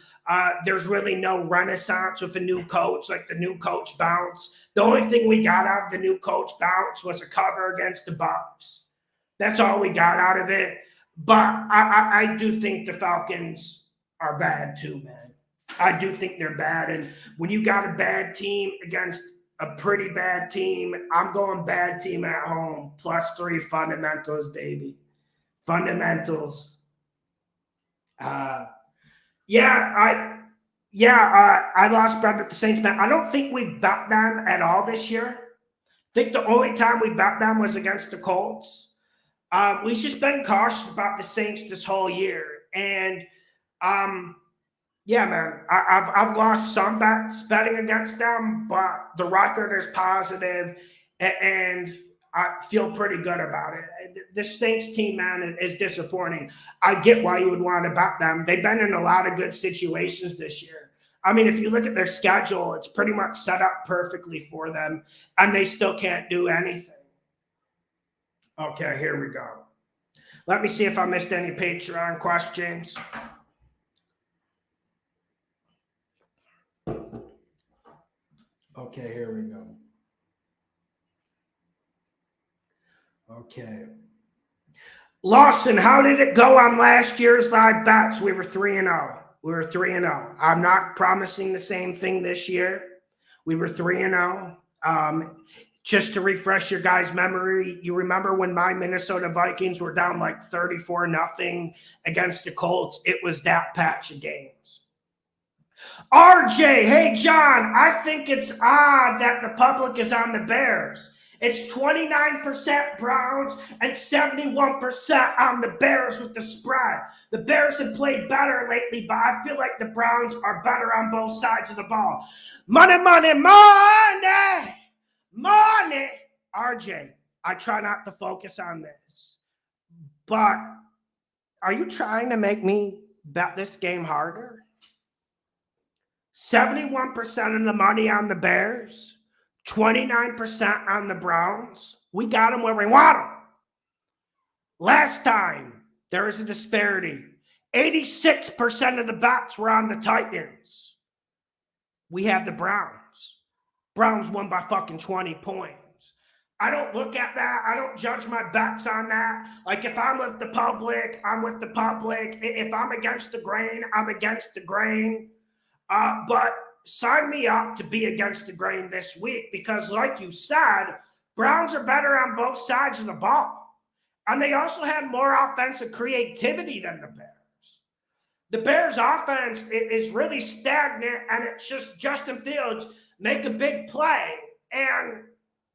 There's really no renaissance with the new coach, like the new coach bounce. The only thing we got out of the new coach bounce was a cover against the Bucs. That's all we got out of it. But I do think the Falcons are bad too, man. I do think they're bad. And when you got a bad team against a pretty bad team, I'm going bad team at home. +3 fundamentals, baby. Fundamentals. I lost bet with the Saints, man. I don't think we bet them at all this year. I think the only time we bet them was against the Colts. We've just been cautious about the Saints this whole year. And yeah, man, I've lost some bets betting against them, but the record is positive, and I feel pretty good about it. The Saints team, man, is disappointing. I get why you would want to bet them. They've been in a lot of good situations this year. I mean, if you look at their schedule, it's pretty much set up perfectly for them, and they still can't do anything. Okay, here we go. Let me see if I missed any Patreon questions. Okay, here we go. Okay. Lawson, how did it go on last year's live bets? We were 3-0. We were 3-0. I'm not promising the same thing this year. We were 3-0. Just to refresh your guys' memory, you remember when my Minnesota Vikings were down like 34-0 against the Colts? It was that patch of games. RJ, hey, John, I think it's odd that the public is on the Bears. It's 29% Browns and 71% on the Bears with the spread. The Bears have played better lately, but I feel like the Browns are better on both sides of the ball. Money, money, money, money. RJ, I try not to focus on this, but are you trying to make me bet this game harder? 71% of the money on the Bears, 29% on the Browns. We got them where we want them. Last time, there was a disparity. 86% of the bets were on the Titans. We have the Browns. Browns won by fucking 20 points. I don't look at that. I don't judge my bets on that. Like, if I'm with the public, I'm with the public. If I'm against the grain, I'm against the grain. But sign me up to be against the grain this week because, like you said, Browns are better on both sides of the ball. And they also have more offensive creativity than the Bears. The Bears' offense is really stagnant, and it's just Justin Fields make a big play. And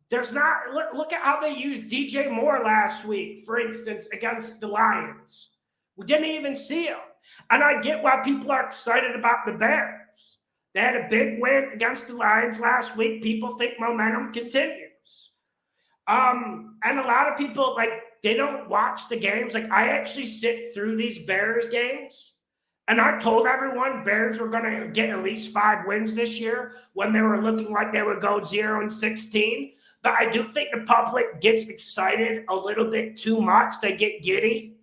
there's not – look at how they used DJ Moore last week, for instance, against the Lions. We didn't even see him. And I get why people are excited about the Bears. They had a big win against the Lions last week. People think momentum continues. And a lot of people, like, they don't watch the games. Like, I actually sit through these Bears games, and I told everyone Bears were going to get at least 5 wins this year when they were looking like they would go 0-16. But I do think the public gets excited a little bit too much. They get giddy.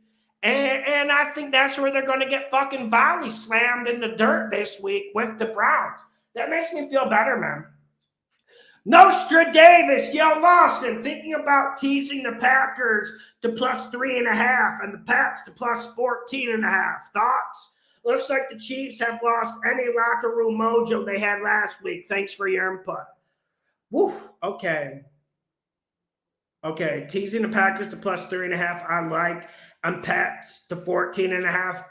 And I think that's where they're going to get fucking volley slammed in the dirt this week with the Browns. That makes me feel better, man. Nostra Davis, yo, Lawson, thinking about teasing the Packers to +3.5 and the Pats to +14.5. Thoughts? Looks like the Chiefs have lost any locker room mojo they had last week. Thanks for your input. Woo, okay. Okay, teasing the Packers to +3.5, I like. And Pats to 14.5.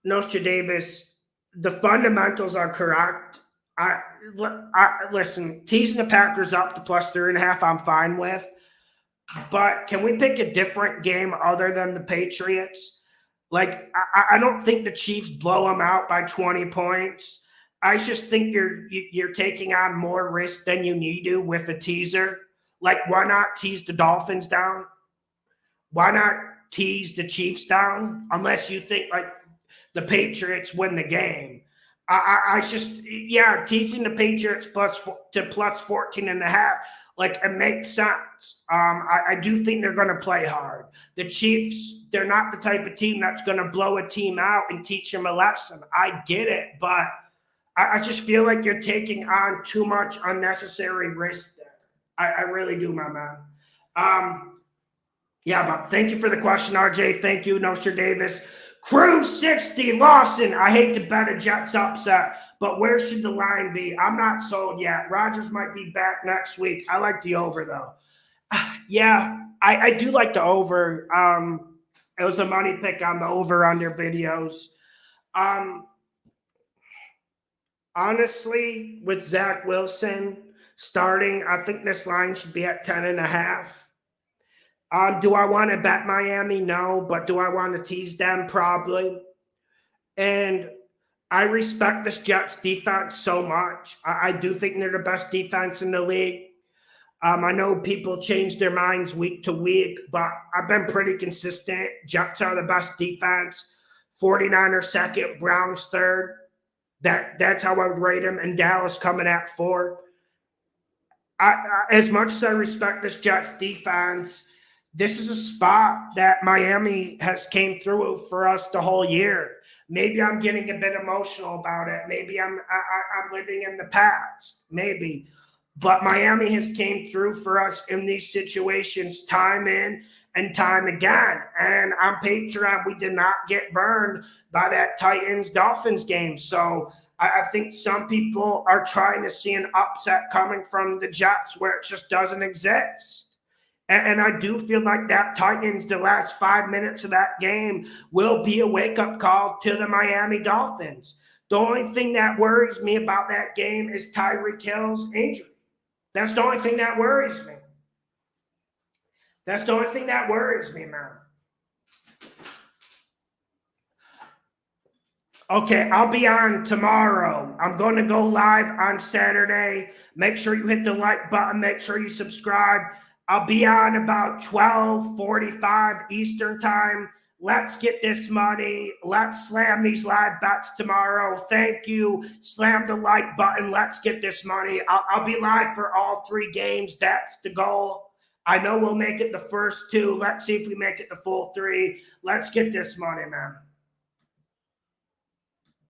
Nostra Davis, the fundamentals are correct. I listen, teasing the Packers up to +3.5, I'm fine with. But can we pick a different game other than the Patriots? Like, I don't think the Chiefs blow them out by 20 points. I just think you're taking on more risk than you need to with a teaser. Like, why not tease the Dolphins down? Why not tease the Chiefs down? Unless you think, like, the Patriots win the game. I just, yeah, teasing the Patriots to +14.5, like, it makes sense. I do think they're going to play hard. The Chiefs, they're not the type of team that's going to blow a team out and teach them a lesson. I get it, but I just feel like you're taking on too much unnecessary risk there. I really do, my man. Yeah, but thank you for the question, RJ. Thank you, Nostra Davis. Crew 60, Lawson. I hate to bet a Jets upset, but where should the line be? I'm not sold yet. Rodgers might be back next week. I like the over, though. Yeah, I do like the over. It was a money pick on the over-under videos. Honestly, with Zach Wilson starting, I think this line should be at 10.5. Do I want to bet Miami? No. But do I want to tease them? Probably. And I respect this Jets defense so much. I do think they're the best defense in the league. I know people change their minds week to week, but I've been pretty consistent. Jets are the best defense. 49ers second, Browns third. That's how I would rate them. And Dallas coming at 4. As much as I respect this Jets defense, this is a spot that Miami has came through for us the whole year. Maybe I'm getting a bit emotional about it. Maybe I'm living in the past. Maybe. But Miami has came through for us in these situations time in and time again. And on Patreon, we did not get burned by that Titans-Dolphins game. So I think some people are trying to see an upset coming from the Jets where it just doesn't exist. And I do feel like that Titans, the last 5 minutes of that game, will be a wake-up call to the Miami Dolphins. The only thing that worries me about that game is Tyreek Hill's injury. That's the only thing that worries me. That's the only thing that worries me, man. Okay, I'll be on tomorrow. I'm going to go live on Saturday. Make sure you hit the like button. Make sure you subscribe. I'll be on about 12:45 Eastern time. Let's get this money. Let's slam these live bets tomorrow. Thank you. Slam the like button. Let's get this money. I'll be live for all 3 games. That's the goal. I know we'll make it the first 2. Let's see if we make it the full 3. Let's get this money, man.